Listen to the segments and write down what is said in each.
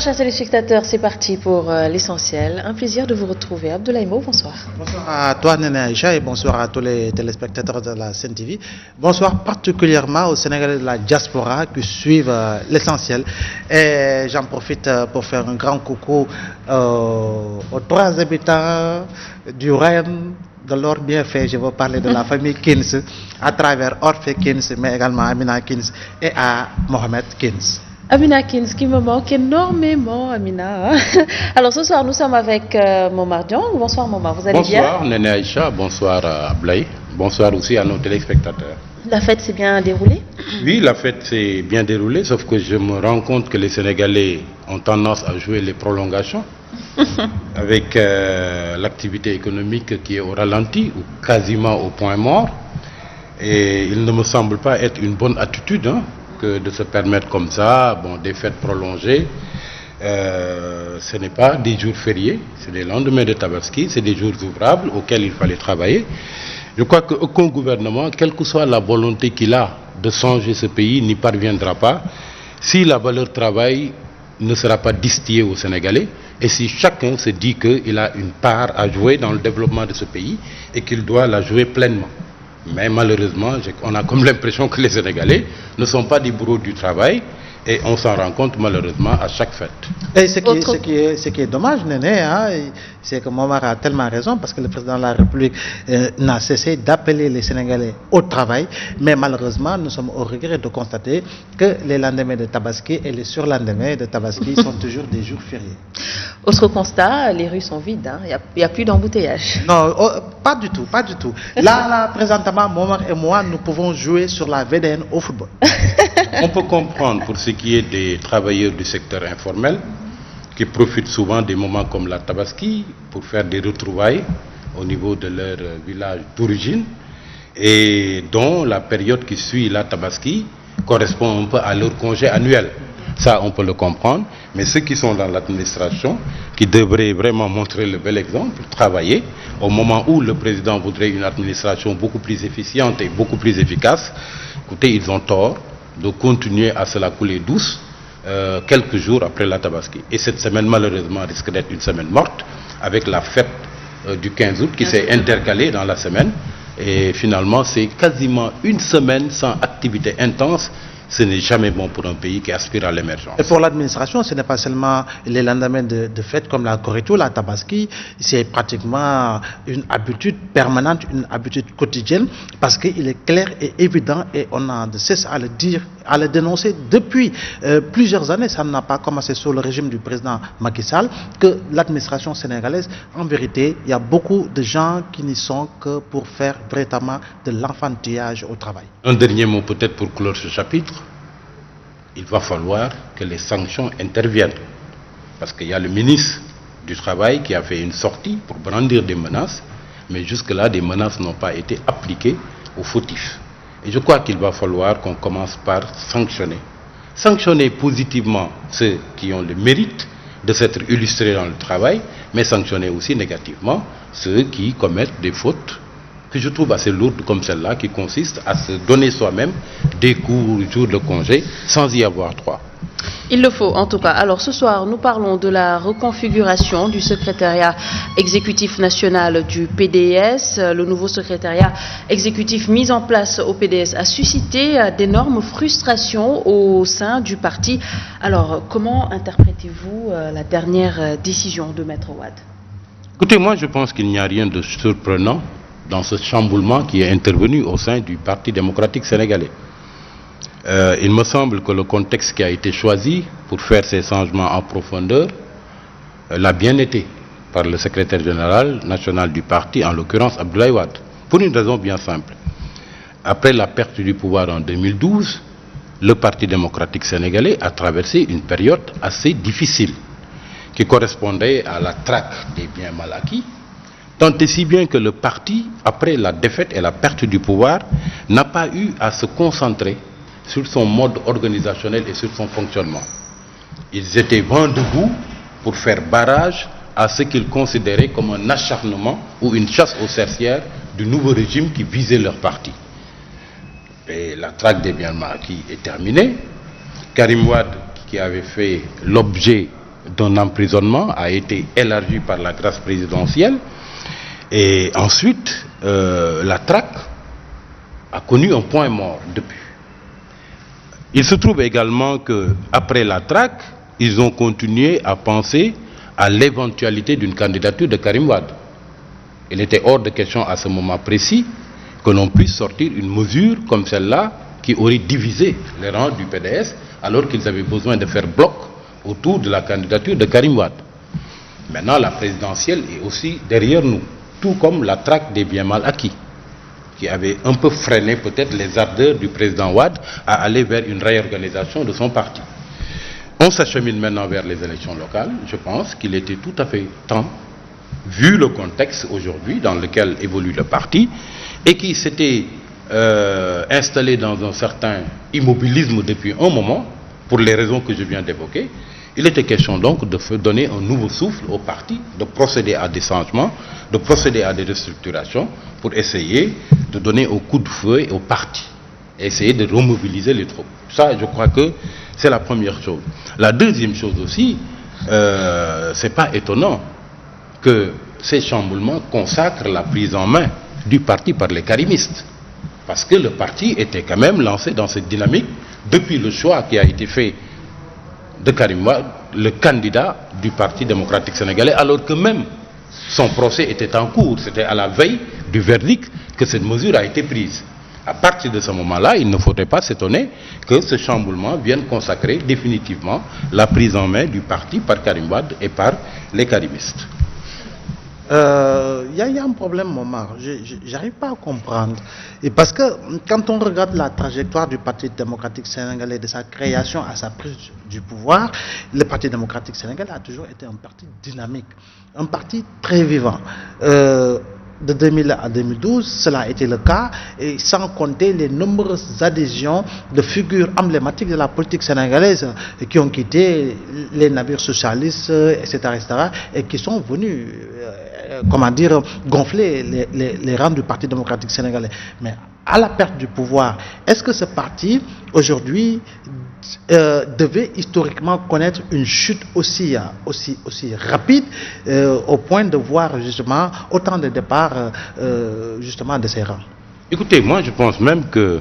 Alors, chers téléspectateurs, c'est parti pour l'essentiel. Un plaisir de vous retrouver. Abdoulaye Mo, bonsoir. Bonsoir à toi, Néné Aïcha, et bonsoir à tous les téléspectateurs de la Sen TV. Bonsoir particulièrement aux Sénégalais de la diaspora qui suivent l'essentiel. Et j'en profite pour faire un grand coucou aux 3 habitants du royaume de l'or bien fait. Je veux parler de la famille Kins à travers Orphée Kins, mais également Amina Kins et à Mohamed Kins. Amina Kins, qui me manque énormément, Amina. Alors ce soir, nous sommes avec Momar Diong. Bonsoir Momar, vous allez bien? Bonsoir Néné Aïcha, bonsoir Ablaye, bonsoir aussi à nos téléspectateurs. La fête s'est bien déroulée? Oui, la fête s'est bien déroulée, sauf que je me rends compte que les Sénégalais ont tendance à jouer les prolongations avec l'activité économique qui est au ralenti ou quasiment au point mort. Et il ne me semble pas être une bonne attitude que de se permettre comme ça, des fêtes prolongées. Ce n'est pas des jours fériés, c'est des lendemains de Tabaski, c'est des jours ouvrables auxquels il fallait travailler. Je crois qu'aucun gouvernement, quelle que soit la volonté qu'il a de changer ce pays, n'y parviendra pas si la valeur travail ne sera pas distillée aux Sénégalais et si chacun se dit qu'il a une part à jouer dans le développement de ce pays et qu'il doit la jouer pleinement. Mais malheureusement, on a comme l'impression que les Sénégalais ne sont pas des bourreaux du travail et on s'en rend compte malheureusement à chaque fête. Et ce qui est dommage, Néné, c'est que Momar a tellement raison parce que le président de la République n'a cessé d'appeler les Sénégalais au travail, mais malheureusement, nous sommes au regret de constater que les lendemains de Tabaski et les surlendemains de Tabaski sont toujours des jours fériés. Autre constat, les rues sont vides, il n'y a plus d'embouteillage. Non, pas du tout, pas du tout. Là, présentement, Momar et moi, nous pouvons jouer sur la VDN au football. On peut comprendre pour ce qui est des travailleurs du secteur informel qui profitent souvent des moments comme la Tabaski pour faire des retrouvailles au niveau de leur village d'origine et dont la période qui suit la Tabaski correspond un peu à leur congé annuel. Ça, on peut le comprendre, mais ceux qui sont dans l'administration, qui devraient vraiment montrer le bel exemple, travailler, au moment où le président voudrait une administration beaucoup plus efficiente et beaucoup plus efficace, écoutez, ils ont tort de continuer à se la couler douce quelques jours après la Tabaski. Et cette semaine, malheureusement, risque d'être une semaine morte, avec la fête du 15 août qui s'est intercalée dans la semaine. Et finalement, c'est quasiment une semaine sans activité intense. Ce n'est jamais bon pour un pays qui aspire à l'émergence. Et pour l'administration, ce n'est pas seulement les lendemains de fêtes comme la Korito, la Tabaski, c'est pratiquement une habitude permanente, une habitude quotidienne, parce qu'il est clair et évident, et on a de cesse à le dire, à le dénoncer depuis plusieurs années, ça n'a pas commencé sous le régime du président Macky Sall, que l'administration sénégalaise, en vérité, il y a beaucoup de gens qui n'y sont que pour faire véritablement de l'enfantillage au travail. Un dernier mot peut-être pour clore ce chapitre. Il va falloir que les sanctions interviennent. Parce qu'il y a le ministre du Travail qui a fait une sortie pour brandir des menaces, mais jusque-là, des menaces n'ont pas été appliquées aux fautifs. Et je crois qu'il va falloir qu'on commence par sanctionner. Sanctionner positivement ceux qui ont le mérite de s'être illustrés dans le travail, mais sanctionner aussi négativement ceux qui commettent des fautes que je trouve assez lourde comme celle-là, qui consiste à se donner soi-même des jours de congé sans y avoir droit. Il le faut en tout cas. Alors ce soir, nous parlons de la reconfiguration du secrétariat exécutif national du PDS. Le nouveau secrétariat exécutif mis en place au PDS a suscité d'énormes frustrations au sein du parti. Alors comment interprétez-vous la dernière décision de Maître Wade? Écoutez, moi je pense qu'il n'y a rien de surprenant dans ce chamboulement qui est intervenu au sein du Parti démocratique sénégalais. Il me semble que le contexte qui a été choisi pour faire ces changements en profondeur l'a bien été par le secrétaire général national du parti, en l'occurrence Abdoulaye Wade, pour une raison bien simple. Après la perte du pouvoir en 2012, le Parti démocratique sénégalais a traversé une période assez difficile qui correspondait à la traque des biens mal acquis, tant et si bien que le parti, après la défaite et la perte du pouvoir, n'a pas eu à se concentrer sur son mode organisationnel et sur son fonctionnement. Ils étaient vent debout pour faire barrage à ce qu'ils considéraient comme un acharnement ou une chasse aux sorcières du nouveau régime qui visait leur parti. Et la traque des biens mal acquis est terminée. Karim Wade, qui avait fait l'objet d'un emprisonnement a été élargi par la grâce présidentielle. Et ensuite, la traque a connu un point mort depuis. Il se trouve également qu'après la traque, ils ont continué à penser à l'éventualité d'une candidature de Karim Wade. Il était hors de question à ce moment précis que l'on puisse sortir une mesure comme celle-là qui aurait divisé les rangs du PDS alors qu'ils avaient besoin de faire bloc autour de la candidature de Karim Wade. Maintenant, la présidentielle est aussi derrière nous, tout comme la traque des biens mal acquis, qui avait un peu freiné peut-être les ardeurs du président Wade à aller vers une réorganisation de son parti. On s'achemine maintenant vers les élections locales. Je pense qu'il était tout à fait temps, vu le contexte aujourd'hui dans lequel évolue le parti, et qui s'était installé dans un certain immobilisme depuis un moment, pour les raisons que je viens d'évoquer. Il était question donc de donner un nouveau souffle au parti, de procéder à des changements, de procéder à des restructurations pour essayer de donner un coup de feu au parti, et essayer de remobiliser les troupes. Ça, je crois que c'est la première chose. La deuxième chose aussi, c'est pas étonnant que ces chamboulements consacrent la prise en main du parti par les karimistes, parce que le parti était quand même lancé dans cette dynamique depuis le choix qui a été fait de Karim Wade, le candidat du Parti démocratique sénégalais, alors que même son procès était en cours. C'était à la veille du verdict que cette mesure a été prise. À partir de ce moment-là, il ne faudrait pas s'étonner que ce chamboulement vienne consacrer définitivement la prise en main du parti par Karim Wade et par les karimistes. Il y a un problème, Momar. J'arrive pas à comprendre. Et parce que quand on regarde la trajectoire du Parti démocratique sénégalais, de sa création à sa prise du pouvoir, le Parti démocratique sénégalais a toujours été un parti dynamique, un parti très vivant. De 2000 à 2012, cela a été le cas, et sans compter les nombreuses adhésions de figures emblématiques de la politique sénégalaise qui ont quitté les navires socialistes, etc., et qui sont venus, gonfler les rangs du Parti démocratique sénégalais. Mais à la perte du pouvoir, est-ce que ce parti, aujourd'hui, devait historiquement connaître une chute aussi rapide, au point de voir justement autant de départs justement de ces rangs? Écoutez, moi je pense même que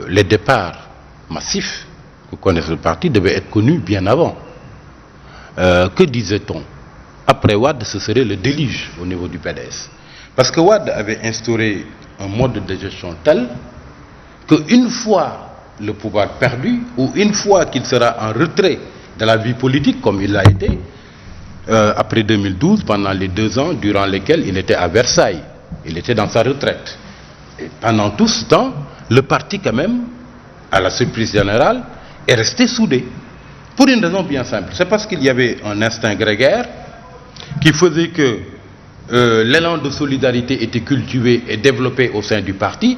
les départs massifs que connaît le parti devaient être connus bien avant. Que disait-on? Après Wade, ce serait le déluge au niveau du PDS. Parce que Wade avait instauré un mode de gestion tel qu'une fois le pouvoir perdu, ou une fois qu'il sera en retrait de la vie politique, comme il l'a été, après 2012, pendant les 2 ans durant lesquels il était à Versailles, il était dans sa retraite. Et pendant tout ce temps, le parti quand même, à la surprise générale, est resté soudé. Pour une raison bien simple, c'est parce qu'il y avait un instinct grégaire qui faisait que l'élan de solidarité était cultivé et développé au sein du parti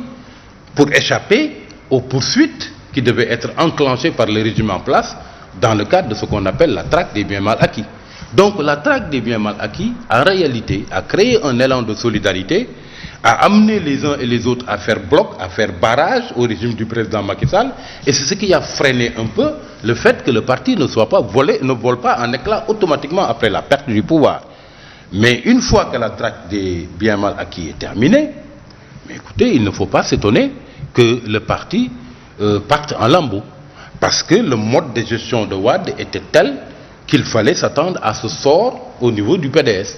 pour échapper aux poursuites qui devaient être enclenchées par le régime en place dans le cadre de ce qu'on appelle la traque des biens mal acquis. Donc la traque des biens mal acquis, en réalité, a créé un élan de solidarité, a amené les uns et les autres à faire bloc, à faire barrage au régime du président Macky Sall, et c'est ce qui a freiné un peu le fait que le parti ne vole pas en éclats automatiquement après la perte du pouvoir. Mais une fois que la traque des biens mal acquis est terminée, mais écoutez, il ne faut pas s'étonner que le parti parte en lambeaux, parce que le mode de gestion de Wade était tel qu'il fallait s'attendre à ce sort au niveau du PDS.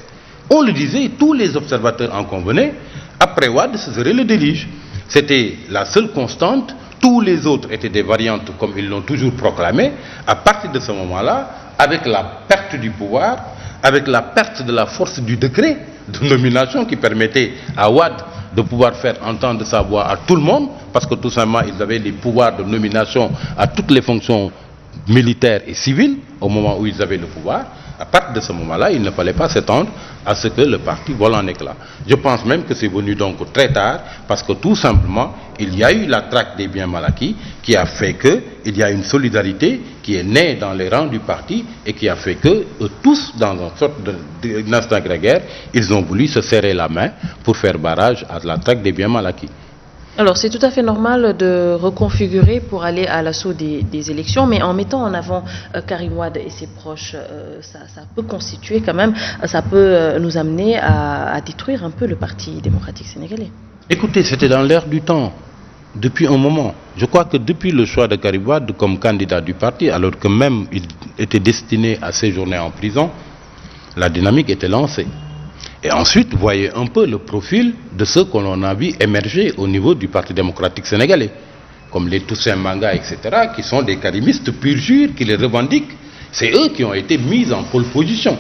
On le disait, tous les observateurs en convenaient, après Wade, ce serait le déluge. C'était la seule constante, tous les autres étaient des variantes comme ils l'ont toujours proclamé. À partir de ce moment-là, avec la perte du pouvoir, avec la perte de la force du décret de nomination qui permettait à Wade de pouvoir faire entendre sa voix à tout le monde, parce que tout simplement ils avaient les pouvoirs de nomination à toutes les fonctions militaires et civiles au moment où ils avaient le pouvoir. À partir de ce moment-là, il ne fallait pas s'étendre à ce que le parti vole en éclats. Je pense même que c'est venu donc très tard, parce que tout simplement, il y a eu la traque des biens mal acquis qui a fait qu'il y a une solidarité qui est née dans les rangs du parti et qui a fait que tous, dans une sorte d'instinct grégaire, ils ont voulu se serrer la main pour faire barrage à la traque des biens mal acquis. Alors, c'est tout à fait normal de reconfigurer pour aller à l'assaut des élections, mais en mettant en avant Karim Wade et ses proches, ça peut constituer quand même, ça peut nous amener à détruire un peu le Parti démocratique sénégalais. Écoutez, c'était dans l'air du temps, depuis un moment. Je crois que depuis le choix de Karim Wade comme candidat du parti, alors que même il était destiné à séjourner en prison, la dynamique était lancée. Et ensuite, voyez un peu le profil de ceux que l'on a vu émerger au niveau du Parti démocratique sénégalais, comme les Toussaint Manga, etc., qui sont des karimistes pur jus, qui les revendiquent. C'est eux qui ont été mis en pole position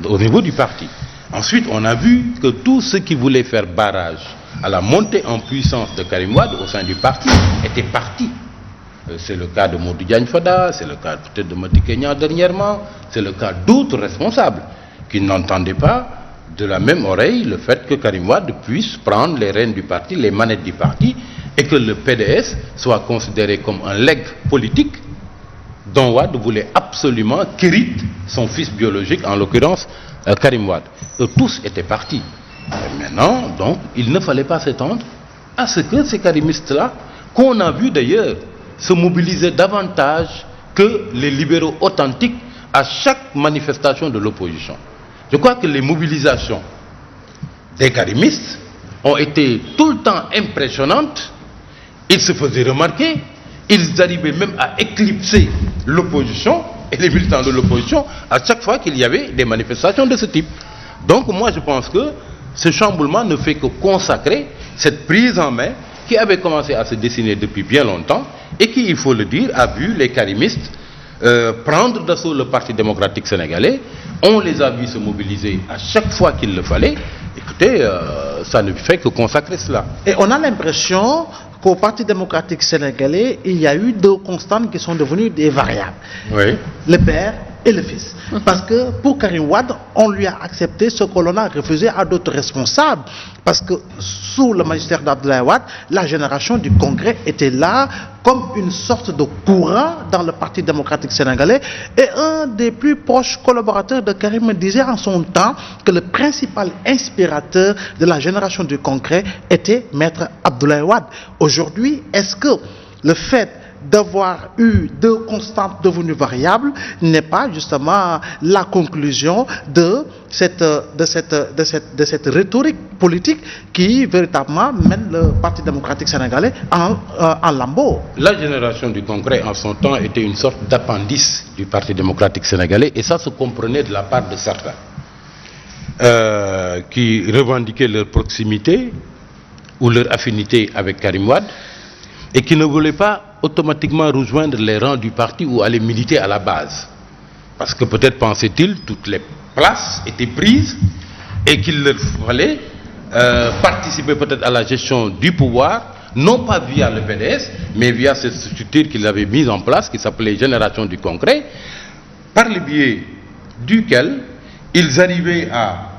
au niveau du parti. Ensuite, on a vu que tous ceux qui voulaient faire barrage à la montée en puissance de Karim Wade au sein du parti étaient partis. C'est le cas de Modou Diagne Fada, c'est le cas peut-être de Mati Kenya dernièrement, c'est le cas d'autres responsables qui n'entendaient pas de la même oreille le fait que Karim Wade puisse prendre les rênes du parti, les manettes du parti, et que le PDS soit considéré comme un legs politique dont Wade voulait absolument qu'hérite son fils biologique, en l'occurrence Karim Wade. Eux tous étaient partis. Et maintenant, donc, il ne fallait pas s'étendre à ce que ces karimistes-là, qu'on a vu d'ailleurs se mobiliser davantage que les libéraux authentiques à chaque manifestation de l'opposition. Je crois que les mobilisations des karimistes ont été tout le temps impressionnantes. Ils se faisaient remarquer, ils arrivaient même à éclipser l'opposition et les militants de l'opposition à chaque fois qu'il y avait des manifestations de ce type. Donc moi je pense que ce chamboulement ne fait que consacrer cette prise en main qui avait commencé à se dessiner depuis bien longtemps et qui, il faut le dire, a vu les karimistes prendre d'assaut le Parti démocratique sénégalais. On les a vus se mobiliser à chaque fois qu'il le fallait. Écoutez, ça ne fait que consacrer cela. Et on a l'impression qu'au Parti démocratique sénégalais, il y a eu deux constantes qui sont devenues des variables. Oui. Le père et le fils. Parce que pour Karim Wade, on lui a accepté ce que l'on a refusé à d'autres responsables. Parce que sous le magistère d'Abdoulaye Wade, la génération du Congrès était là comme une sorte de courant dans le Parti démocratique sénégalais. Et un des plus proches collaborateurs de Karim me disait en son temps que le principal inspirateur de la génération du Congrès était Maître Abdoulaye Wade. Aujourd'hui, est-ce que le fait d'avoir eu deux constantes devenues variables n'est pas justement la conclusion de cette rhétorique politique qui véritablement mène le Parti démocratique sénégalais en lambeaux? La génération du Congrès en son temps était une sorte d'appendice du Parti démocratique sénégalais, et ça se comprenait de la part de certains qui revendiquaient leur proximité ou leur affinité avec Karim Wade et qui ne voulaient pas automatiquement rejoindre les rangs du parti ou aller militer à la base. Parce que peut-être pensaient-ils toutes les places étaient prises et qu'il leur fallait participer peut-être à la gestion du pouvoir, non pas via le PDS, mais via cette structure qu'ils avaient mise en place, qui s'appelait Génération du Congrès, par le biais duquel ils arrivaient à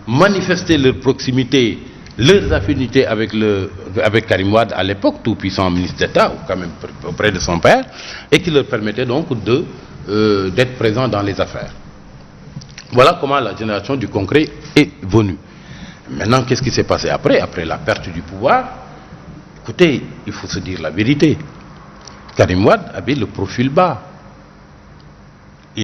manifester leur proximité, leurs affinités avec Karim Wade à l'époque, tout puissant ministre d'État, ou quand même auprès de son père, et qui leur permettait donc d'être présents dans les affaires. Voilà comment la génération du Congrès est venue. Maintenant, qu'est-ce qui s'est passé après la perte du pouvoir? Écoutez, il faut se dire la vérité. Karim Wade avait le profil bas.